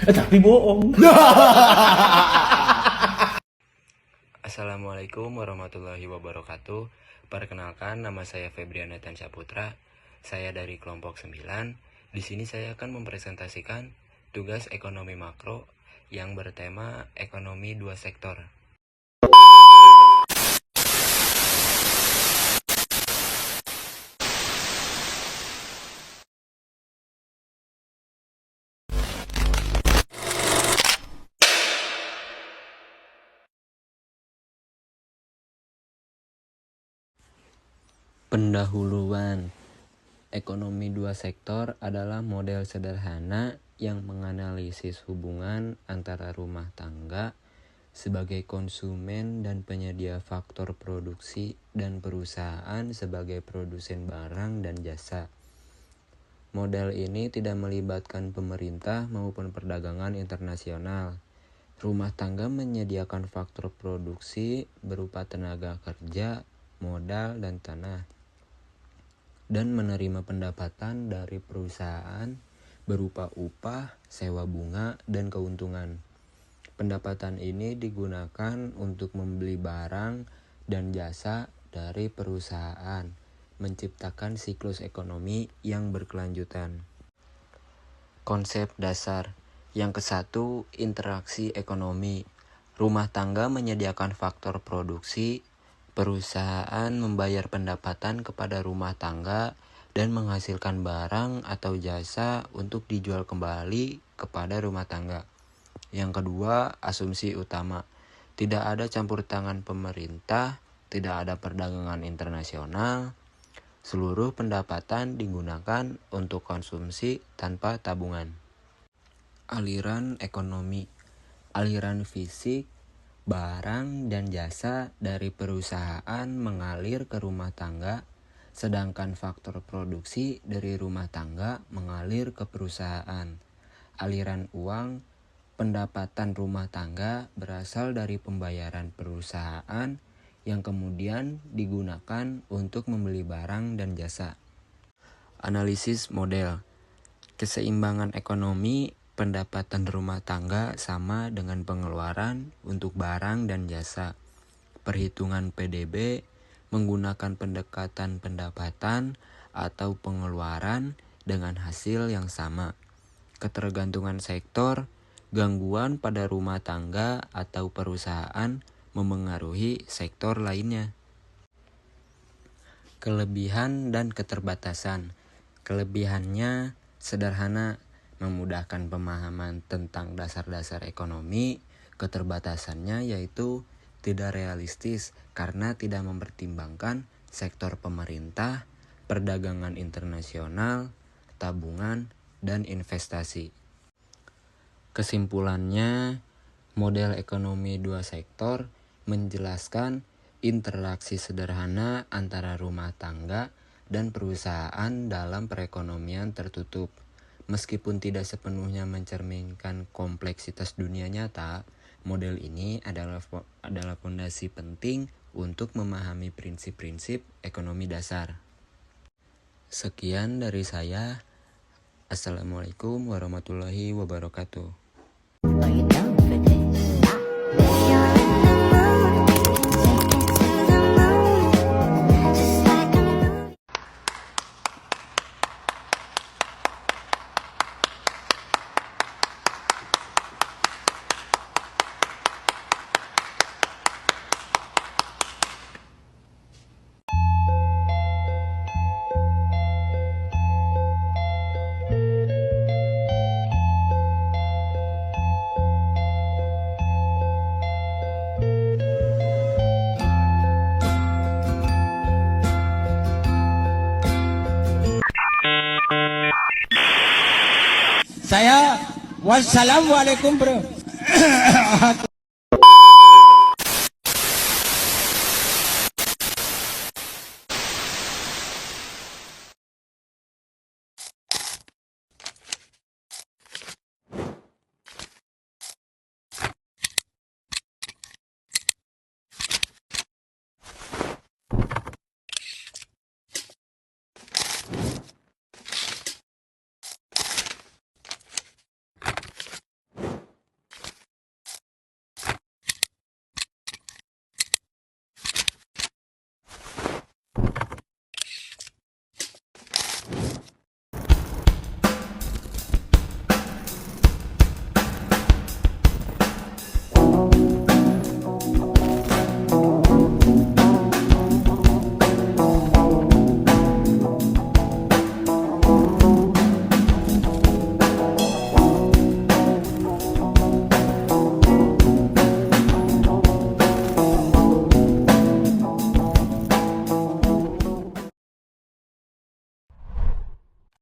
Tapi bohong. Assalamualaikum warahmatullahi wabarakatuh. Perkenalkan, nama saya Febrian Nathan Saputra. Saya dari kelompok 9. Di sini saya akan mempresentasikan tugas ekonomi makro yang bertema ekonomi dua sektor. Pendahuluan. Ekonomi dua sektor adalah model sederhana yang menganalisis hubungan antara rumah tangga sebagai konsumen dan penyedia faktor produksi dan perusahaan sebagai produsen barang dan jasa. Model ini tidak melibatkan pemerintah maupun perdagangan internasional. Rumah tangga menyediakan faktor produksi berupa tenaga kerja, modal, dan tanah, dan menerima pendapatan dari perusahaan berupa upah, sewa bunga, dan keuntungan. Pendapatan ini digunakan untuk membeli barang dan jasa dari perusahaan, menciptakan siklus ekonomi yang berkelanjutan. Konsep dasar. Yang ke-1, interaksi ekonomi. Rumah tangga menyediakan faktor produksi, perusahaan membayar pendapatan kepada rumah tangga dan menghasilkan barang atau jasa untuk dijual kembali kepada rumah tangga. Yang kedua, asumsi utama. Tidak ada campur tangan pemerintah, tidak ada perdagangan internasional. Seluruh pendapatan digunakan untuk konsumsi tanpa tabungan. Aliran ekonomi. Aliran fisik, barang dan jasa dari perusahaan mengalir ke rumah tangga, sedangkan faktor produksi dari rumah tangga mengalir ke perusahaan. Aliran uang, pendapatan rumah tangga berasal dari pembayaran perusahaan yang kemudian digunakan untuk membeli barang dan jasa. Analisis model. Keseimbangan ekonomi. Pendapatan rumah tangga sama dengan pengeluaran untuk barang dan jasa. Perhitungan PDB menggunakan pendekatan pendapatan atau pengeluaran dengan hasil yang sama. Ketergantungan sektor, gangguan pada rumah tangga atau perusahaan memengaruhi sektor lainnya. Kelebihan dan keterbatasan. Kelebihannya sederhana, memudahkan pemahaman tentang dasar-dasar ekonomi. Keterbatasannya yaitu tidak realistis karena tidak mempertimbangkan sektor pemerintah, perdagangan internasional, tabungan, dan investasi. Kesimpulannya, model ekonomi dua sektor menjelaskan interaksi sederhana antara rumah tangga dan perusahaan dalam perekonomian tertutup. Meskipun tidak sepenuhnya mencerminkan kompleksitas dunia nyata, model ini adalah fondasi penting untuk memahami prinsip-prinsip ekonomi dasar. Sekian dari saya. Assalamualaikum warahmatullahi wabarakatuh. Saya wassalamualaikum bro.